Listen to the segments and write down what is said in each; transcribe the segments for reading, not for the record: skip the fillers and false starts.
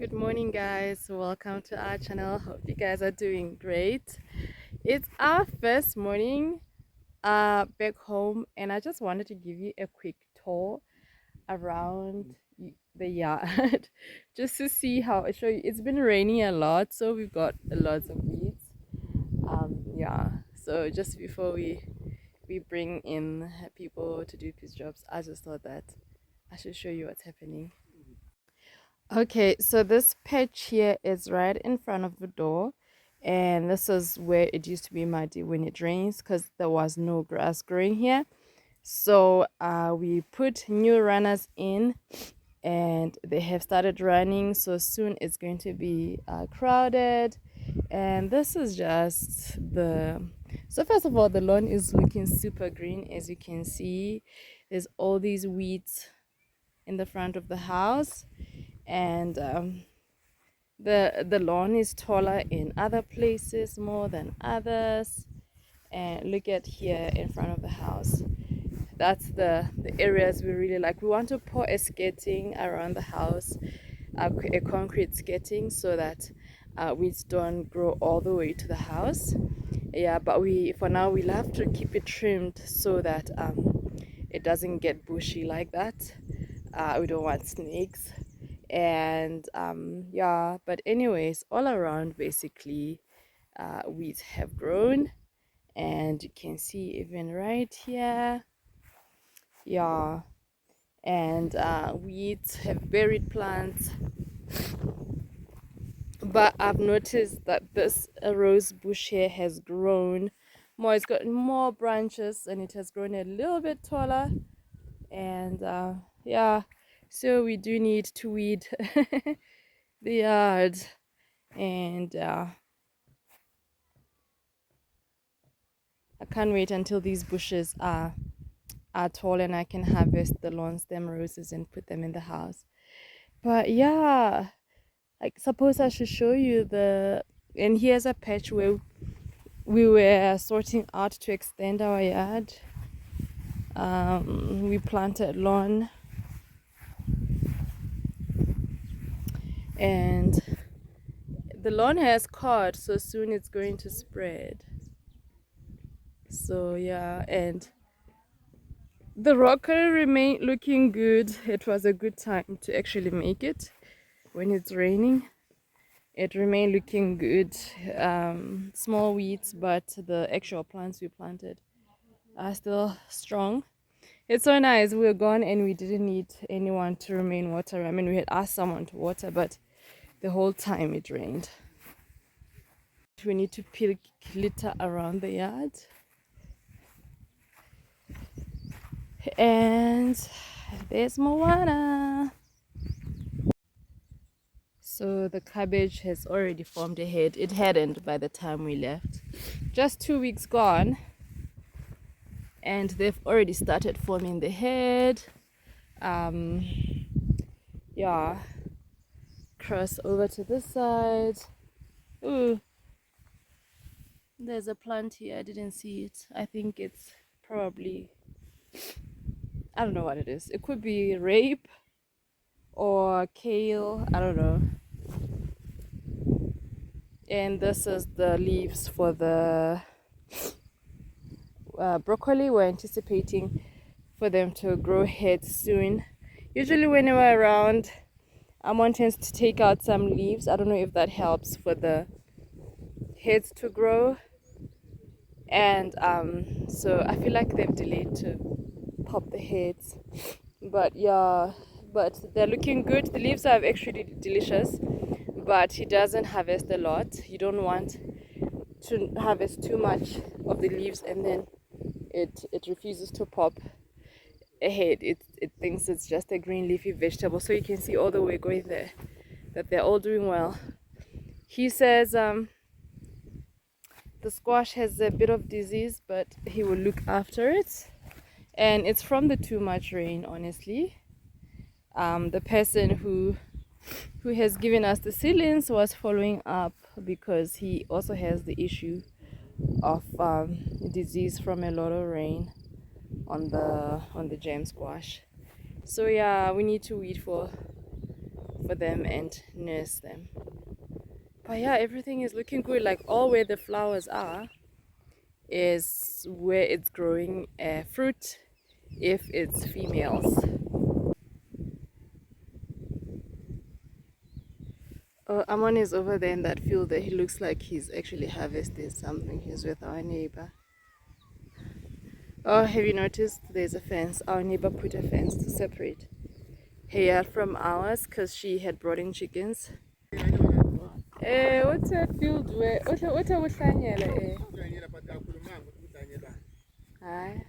Good morning, guys. Welcome to our channel. Hope you guys are doing great. It's our first morning back home, and I just wanted to give you a quick tour around the yard just to see how show you. It's been raining a lot, so we've got lots of weeds. Yeah, so just before we bring in people to do these jobs, I just thought that I should show you what's happening. Okay, so this patch here is right in front of the door, and this is where it used to be muddy when it rains because there was no grass growing here. So we put new runners in, and they have started running. So soon it's going to be crowded, and this is just the. So first of all, the lawn is looking super green, as you can see. There's all these weeds in the front of the house, and the lawn is taller in other places more than others. And look at here in front of the house, that's the areas we really like. We want to pour a skirting around the house, a concrete skirting, so that weeds don't grow all the way to the house. Yeah, but we for now we love to keep it trimmed so that it doesn't get bushy like that. We don't want snakes. And yeah, but anyways, all around basically weeds have grown, and you can see even right here. Yeah, and weeds have buried plants, but I've noticed that this rose bush here has grown more. It's got more branches, and it has grown a little bit taller. And yeah, so we do need to weed the yard. And I can't wait until these bushes are tall and I can harvest the lawn stem roses and put them in the house. But yeah, like suppose I should show you and here's a patch where we were sorting out to extend our yard. We planted lawn, and the lawn has caught, so soon it's going to spread. So yeah, and the rockery remained looking good. It was a good time to actually make it when it's raining. It remained looking good. Small weeds, but the actual plants we planted are still strong. It's so nice. We were gone and we didn't need anyone to remain water. I mean, we had asked someone to water, but the whole time it rained. We need to pick litter around the yard. And there's Moana. So the cabbage has already formed a head. It hadn't by the time we left. Just 2 weeks gone, and they've already started forming the head. Yeah, cross over to this side. Ooh, there's a plant here. I didn't see it. I think it's probably, I don't know what it is. It could be rape or kale. I don't know. And this is the leaves for the broccoli. We're anticipating for them to grow heads soon. Usually when we're around, Amon tends to take out some leaves. I don't know if that helps for the heads to grow. And so I feel like they've delayed to pop the heads. But yeah, but they're looking good. The leaves are actually delicious, but he doesn't harvest a lot. You don't want to harvest too much of the leaves, and then it refuses to pop a head. It thinks it's just a green leafy vegetable. So you can see all the way going there that they're all doing well. He says the squash has a bit of disease, but he will look after it, and it's from the too much rain, honestly. The person who has given us the seedlings was following up because he also has the issue of disease from a lot of rain on the jam squash. So yeah, we need to weed for for them and nurse them. But yeah, everything is looking good. Like all where the flowers are is where it's growing fruit if it's females. Amon is over there in that field there. He looks like he's actually harvesting something. He's with our neighbor. Oh, have you noticed there's a fence? Our neighbor put a fence to separate her from ours because she had brought in chickens. What's a field where? What a Hi.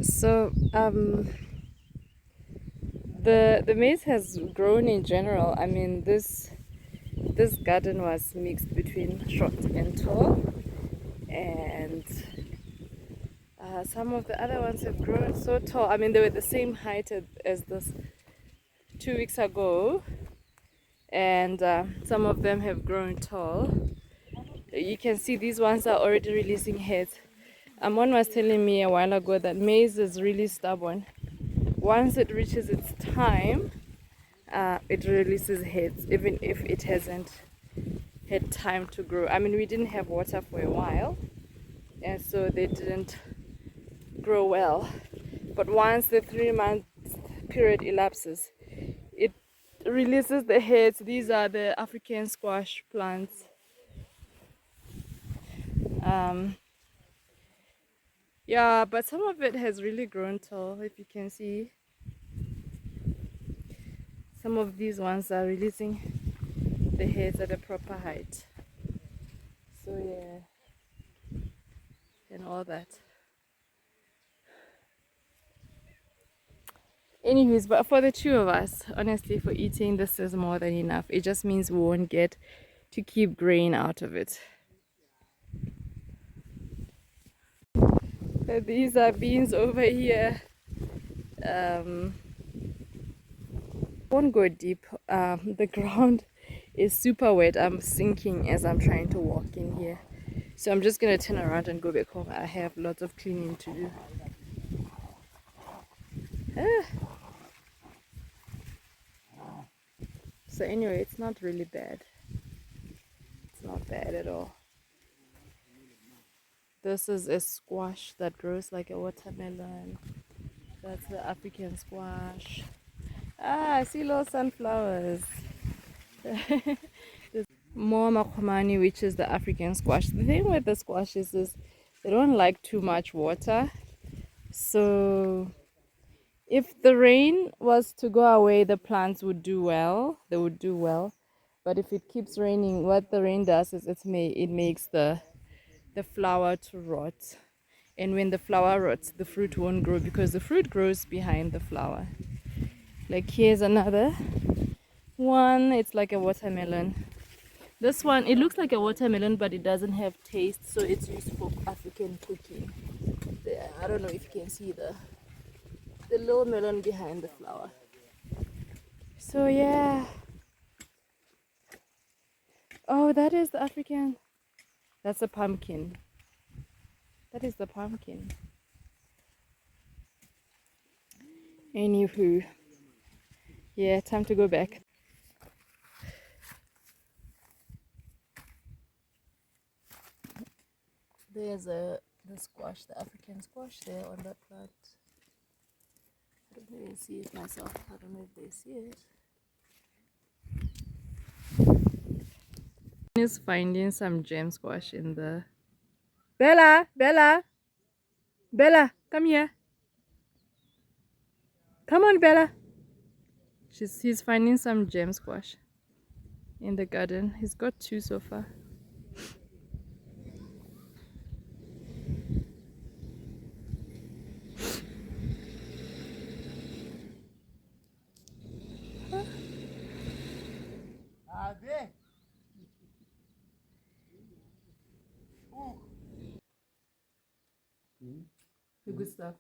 So the maize has grown in general. I mean this garden was mixed between short and tall, and some of the other ones have grown so tall. I mean they were the same height as this 2 weeks ago, and some of them have grown tall. You can see these ones are already releasing heads. One was telling me a while ago that maize is really stubborn. Once it reaches its time, it releases heads, even if it hasn't had time to grow. I mean, we didn't have water for a while, and so they didn't grow well. But once the 3 month period elapses, it releases the heads. These are the African squash plants. Yeah, but some of it has really grown tall, if you can see. Some of these ones are releasing the heads at a proper height. So yeah, and all that. Anyways, but for the two of us, honestly, for eating, this is more than enough. It just means we won't get to keep grain out of it. These are beans over here. Won't go deep. The ground is super wet. I'm sinking as I'm trying to walk in here. So I'm just gonna turn around and go back home. I have lots of cleaning to do. Ah. So anyway, it's not really bad. It's not bad at all. This is a squash that grows like a watermelon. That's the African squash. Ah, I see little sunflowers. There's more makomani, which is the African squash. The thing with the squashes is they don't like too much water. So if the rain was to go away, the plants would do well. They would do well. But if it keeps raining, what the rain does is it makes the flower to rot. And when the flower rots, the fruit won't grow because the fruit grows behind the flower. Like here's another one. It's like a watermelon. This one, it looks like a watermelon, but it doesn't have taste, so it's used for African cooking. There, I don't know if you can see the little melon behind the flower. So yeah. Oh, that is the African. That's a pumpkin. That is the pumpkin. Anywho, yeah, time to go back. There's the squash, the African squash there on that plant. I don't even see it myself. I don't know if they see it. Is finding some gem squash in the Bella, Bella, Bella, come here. Come on, Bella. He's finding some gem squash in the garden. He's got 2 so far. The good stuff.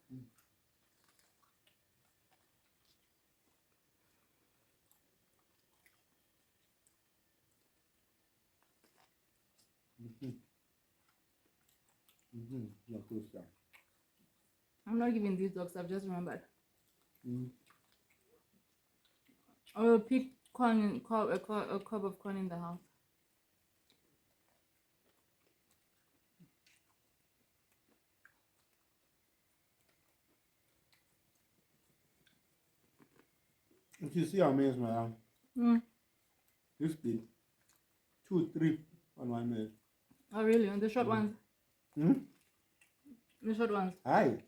I'm not giving these dogs, I've just remembered. Mm. I will pick corn, a cup of corn in the house. If you see our maize, madam, Mm. this big, 2, 3 on one maize. Oh, really? The short ones? Hmm? The short ones? Hi.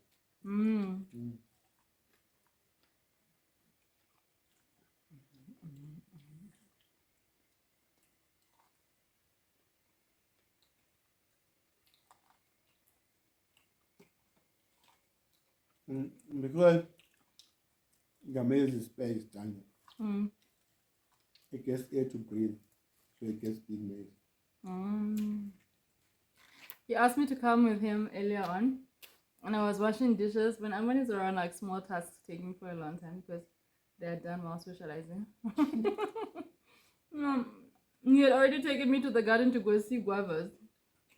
Mm. Mm. Mm. Because the maize is spaced and Mm. it gets air to breathe, so it gets big maize. Mm. He asked me to come with him earlier on, and I was washing dishes. When I'm is around, like small tasks taking for a long time because they're done while socializing. Mm. He had already taken me to the garden to go see guavas,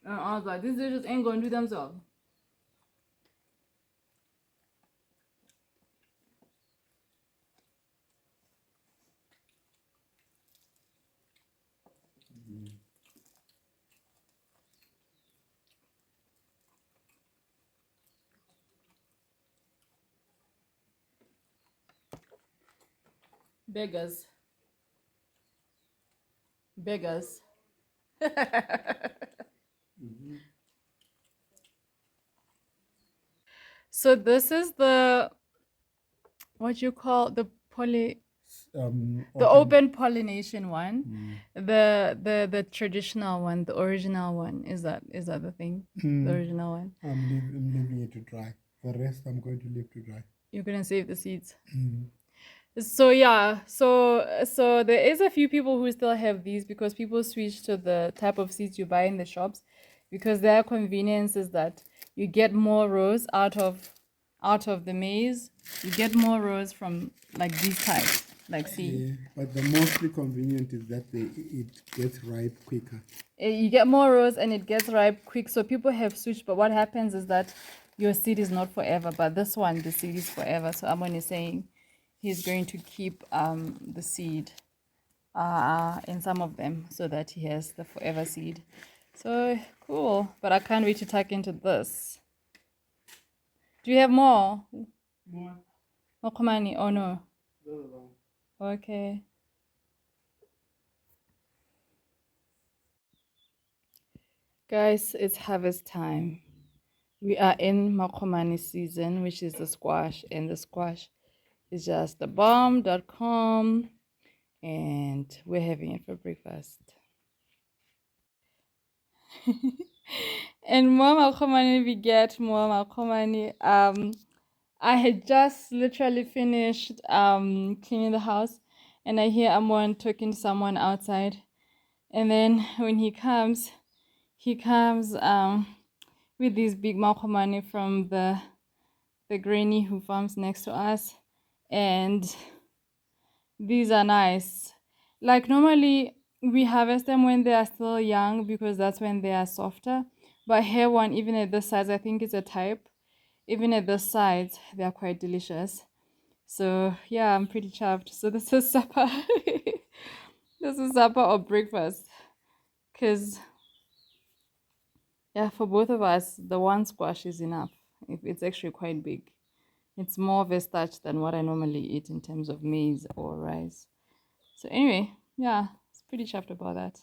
and I was like, these dishes ain't gonna do themselves. Mm. Beggars, beggars. Mm-hmm. So this is the what you call the open pollination one, Mm. the traditional one, the original one. Is that the thing? The original one. I'm leaving it to dry. The rest I'm going to leave to dry. You're gonna save the seeds. Mm. So yeah, so there is a few people who still have these because people switch to the type of seeds you buy in the shops because their convenience is that you get more rows out of the maize. You get more rows from like these types. Like see, Yeah, but the mostly convenient is that it gets ripe quicker. you get more rows and it gets ripe quick. So people have switched, but what happens is that your seed is not forever, but this one the seed is forever. So Amon is saying he's going to keep the seed in some of them so that he has the forever seed. So cool, but I can't wait to tuck into this. Do you have more? More. Mokomani? Oh no. Okay. Guys, it's harvest time. We are in Makomani season, which is the squash, and the squash is just the bomb.com, and we're having it for breakfast. And more Makomani, we get more Makomani. I had just literally finished cleaning the house, and I hear Amon talking to someone outside. And then when he comes with this big Makomani from the granny who farms next to us, and these are nice. Like normally we harvest them when they are still young because that's when they are softer. But here one, even at this size, I think it's a type. Even at this size, they are quite delicious. So yeah, I'm pretty chuffed. So this is supper. This is supper or breakfast. Cause yeah, for both of us, the one squash is enough. If it's actually quite big. It's more of a starch than what I normally eat in terms of maize or rice. So anyway, yeah, it's pretty chuffed about that.